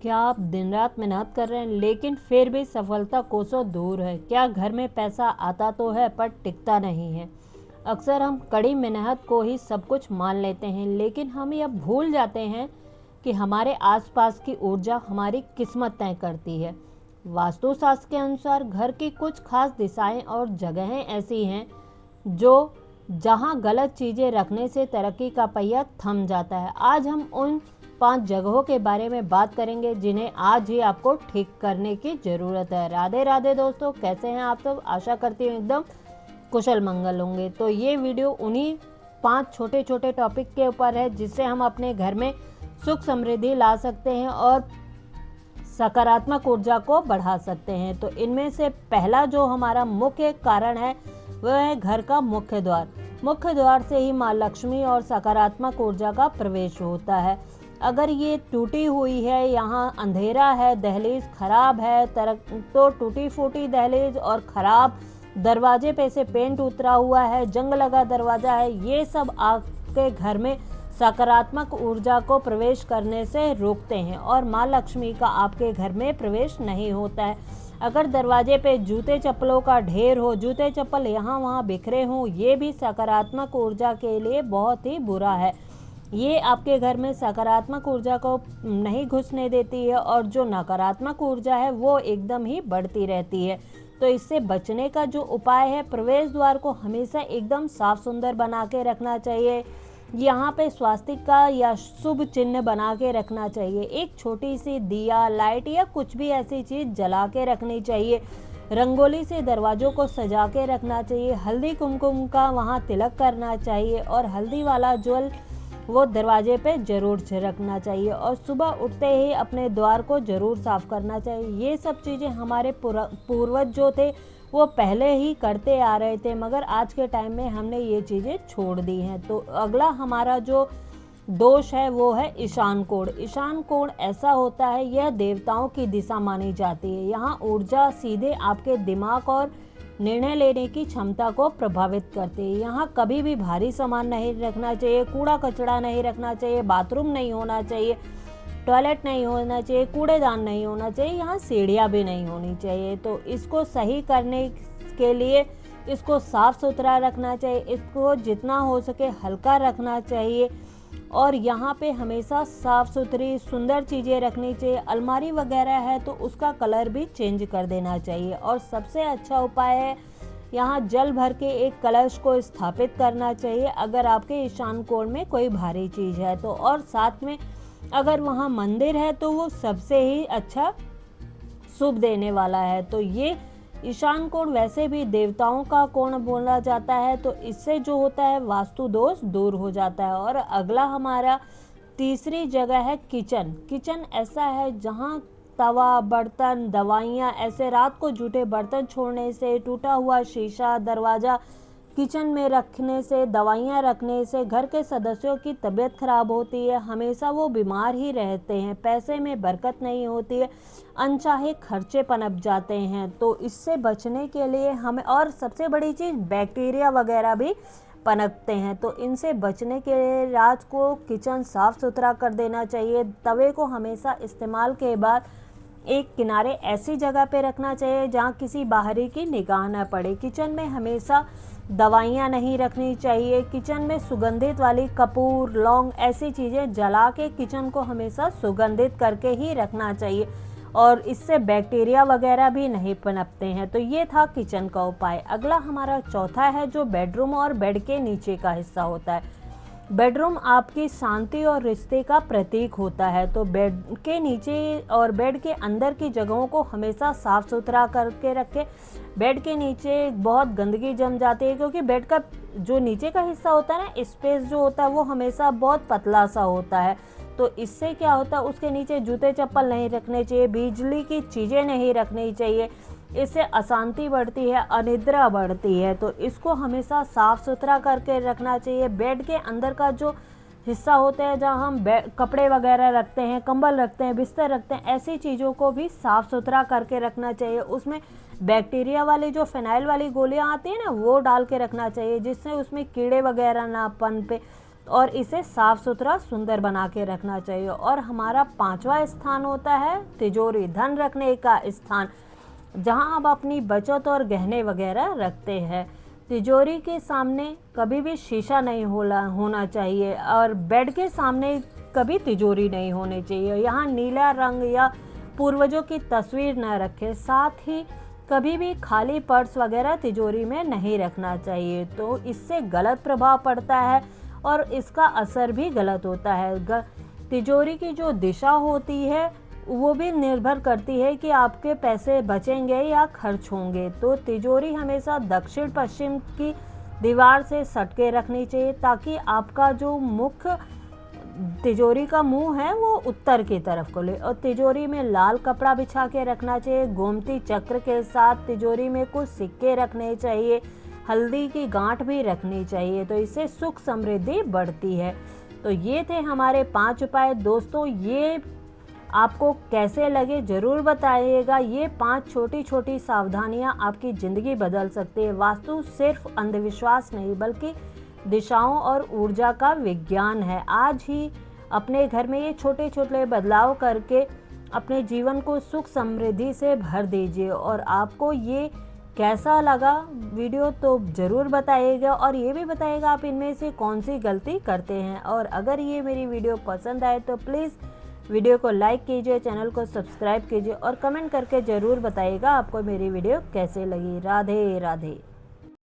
क्या आप दिन रात मेहनत कर रहे हैं लेकिन फिर भी सफलता कोसों दूर है? क्या घर में पैसा आता तो है पर टिकता नहीं है? अक्सर हम कड़ी मेहनत को ही सब कुछ मान लेते हैं, लेकिन हम यह भूल जाते हैं कि हमारे आसपास की ऊर्जा हमारी किस्मत तय करती है। वास्तुशास्त्र के अनुसार घर की कुछ खास दिशाएं और जगहें ऐसी हैं जो जहां गलत चीजें रखने से तरक्की का पहिया थम जाता है। आज हम उन 5 जगहों के बारे में बात करेंगे जिन्हें आज ही आपको ठीक करने की जरूरत है। राधे राधे दोस्तों, कैसे हैं आप सब? आशा करती हूँ एकदम कुशल मंगल होंगे। तो ये वीडियो उन्हीं 5 छोटे छोटे टॉपिक के ऊपर है जिससे हम अपने घर में सुख समृद्धि ला सकते हैं और सकारात्मक ऊर्जा को बढ़ा सकते हैं। तो इनमें से पहला जो हमारा मुख्य कारण है वह है घर का मुख्य द्वार। मुख्य द्वार से ही माँ लक्ष्मी और सकारात्मक ऊर्जा का प्रवेश होता है। अगर ये टूटी हुई है, यहाँ अंधेरा है, दहलीज खराब है, तो टूटी फूटी दहलीज और खराब दरवाजे पे से पेंट उतरा हुआ है, जंग लगा दरवाजा है, ये सब आपके घर में सकारात्मक ऊर्जा को प्रवेश करने से रोकते हैं और माँ लक्ष्मी का आपके घर में प्रवेश नहीं होता है। अगर दरवाजे पे जूते चप्पलों का ढेर हो, जूते चप्पल यहाँ वहाँ बिखरे हों, ये भी सकारात्मक ऊर्जा के लिए बहुत ही बुरा है। ये आपके घर में सकारात्मक ऊर्जा को नहीं घुसने देती है और जो नकारात्मक ऊर्जा है वो एकदम ही बढ़ती रहती है। तो इससे बचने का जो उपाय है, प्रवेश द्वार को हमेशा एकदम साफ सुंदर बना के रखना चाहिए। यहाँ पे स्वास्तिक का या शुभ चिन्ह बना के रखना चाहिए। एक छोटी सी दिया, लाइट या कुछ भी ऐसी चीज़ जला के रखनी चाहिए। रंगोली से दरवाजों को सजा के रखना चाहिए। हल्दी कुमकुम का वहाँ तिलक करना चाहिए और हल्दी वाला ज्वल वो दरवाजे पे जरूर छिड़कना चाहिए और सुबह उठते ही अपने द्वार को जरूर साफ करना चाहिए। ये सब चीज़ें हमारे पूर्वज जो थे वो पहले ही करते आ रहे थे, मगर आज के टाइम में हमने ये चीज़ें छोड़ दी हैं। तो अगला हमारा जो दोष है वो है ईशान कोण। ईशान कोण ऐसा होता है, यह देवताओं की दिशा मानी जाती है। यहाँ ऊर्जा सीधे आपके दिमाग और निर्णय लेने की क्षमता को प्रभावित करती है। यहाँ कभी भी भारी सामान नहीं रखना चाहिए, कूड़ा कचरा नहीं रखना चाहिए, बाथरूम नहीं होना चाहिए, टॉयलेट नहीं होना चाहिए, कूड़ेदान नहीं होना चाहिए, यहाँ सीढ़ियाँ भी नहीं होनी चाहिए। तो इसको सही करने के लिए इसको साफ सुथरा रखना चाहिए, इसको जितना हो सके हल्का रखना चाहिए और यहाँ पे हमेशा साफ सुथरी सुंदर चीज़ें रखनी चाहिए। अलमारी वगैरह है तो उसका कलर भी चेंज कर देना चाहिए। और सबसे अच्छा उपाय है, यहाँ जल भर के एक कलश को स्थापित करना चाहिए अगर आपके ईशान कोण में कोई भारी चीज़ है तो। और साथ में अगर वहाँ मंदिर है तो वो सबसे ही अच्छा शुभ देने वाला है। तो ये ईशान कोण वैसे भी देवताओं का कोण बोला जाता है, तो इससे जो होता है वास्तु दोष दूर हो जाता है। और अगला हमारा तीसरी जगह है किचन। किचन ऐसा है जहाँ तवा, बर्तन, दवाइयाँ, ऐसे रात को जूठे बर्तन छोड़ने से, टूटा हुआ शीशा, दरवाज़ा किचन में रखने से, दवाइयाँ रखने से घर के सदस्यों की तबीयत खराब होती है, हमेशा वो बीमार ही रहते हैं, पैसे में बरकत नहीं होती है, अनचाहे खर्चे पनप जाते हैं। तो इससे बचने के लिए हमें, और सबसे बड़ी चीज़ बैक्टीरिया वगैरह भी पनपते हैं, तो इनसे बचने के लिए रात को किचन साफ सुथरा कर देना चाहिए। तवे को हमेशा इस्तेमाल के बाद एक किनारे ऐसी जगह पे रखना चाहिए जहाँ किसी बाहरी की निगाह न पड़े। किचन में हमेशा दवाइयाँ नहीं रखनी चाहिए। किचन में सुगंधित वाली कपूर, लौंग, ऐसी चीज़ें जला के किचन को हमेशा सुगंधित करके ही रखना चाहिए और इससे बैक्टीरिया वगैरह भी नहीं पनपते हैं। तो ये था किचन का उपाय। अगला हमारा चौथा है जो बेडरूम और बेड के नीचे का हिस्सा होता है। बेडरूम आपकी शांति और रिश्ते का प्रतीक होता है, तो बेड के नीचे और बेड के अंदर की जगहों को हमेशा साफ सुथरा करके रखें। बेड के नीचे बहुत गंदगी जम जाती है क्योंकि बेड का जो नीचे का हिस्सा होता है ना, स्पेस जो होता है वो हमेशा बहुत पतला सा होता है। तो इससे क्या होता है, उसके नीचे जूते चप्पल नहीं रखने चाहिए, बिजली की चीज़ें नहीं रखनी चाहिए, इससे अशांति बढ़ती है, अनिद्रा बढ़ती है। तो इसको हमेशा साफ सुथरा करके रखना चाहिए। बेड के अंदर का जो हिस्सा होता है जहाँ हम कपड़े वगैरह रखते हैं, कंबल रखते हैं, बिस्तर रखते हैं, ऐसी चीज़ों को भी साफ सुथरा करके रखना चाहिए। उसमें बैक्टीरिया वाली जो फिनाइल वाली गोलियाँ आती हैं ना, वो डाल के रखना चाहिए जिससे उसमें कीड़े वगैरह ना पनपे। और इसे साफ सुथरा सुंदर बना के रखना चाहिए। और हमारा 5वां स्थान होता है तिजोरी, धन रखने का स्थान, जहां आप अपनी बचत और गहने वगैरह रखते हैं। तिजोरी के सामने कभी भी शीशा नहीं होना चाहिए और बेड के सामने कभी तिजोरी नहीं होनी चाहिए। यहाँ नीला रंग या पूर्वजों की तस्वीर न रखें। साथ ही कभी भी खाली पर्स वगैरह तिजोरी में नहीं रखना चाहिए, तो इससे गलत प्रभाव पड़ता है और इसका असर भी गलत होता है। तिजोरी की जो दिशा होती है वो भी निर्भर करती है कि आपके पैसे बचेंगे या खर्च होंगे। तो तिजोरी हमेशा दक्षिण पश्चिम की दीवार से सटके रखनी चाहिए, ताकि आपका जो मुख्य तिजोरी का मुंह है वो उत्तर की तरफ खुले। और तिजोरी में लाल कपड़ा बिछा के रखना चाहिए। गोमती चक्र के साथ तिजोरी में कुछ सिक्के रखने चाहिए। हल्दी की गांठ भी रखनी चाहिए, तो इससे सुख समृद्धि बढ़ती है। तो ये थे हमारे 5 उपाय। दोस्तों, ये आपको कैसे लगे ज़रूर बताइएगा। ये 5 छोटी छोटी सावधानियां आपकी ज़िंदगी बदल सकती है। वास्तु सिर्फ अंधविश्वास नहीं, बल्कि दिशाओं और ऊर्जा का विज्ञान है। आज ही अपने घर में ये छोटे छोटे बदलाव करके अपने जीवन को सुख समृद्धि से भर दीजिए। और आपको ये कैसा लगा वीडियो तो ज़रूर बताइएगा, और ये भी बताइएगा आप इनमें से कौन सी गलती करते हैं। और अगर ये मेरी वीडियो पसंद आए तो प्लीज़ वीडियो को लाइक कीजिए, चैनल को सब्सक्राइब कीजिए और कमेंट करके ज़रूर बताइएगा आपको मेरी वीडियो कैसे लगी। राधे राधे।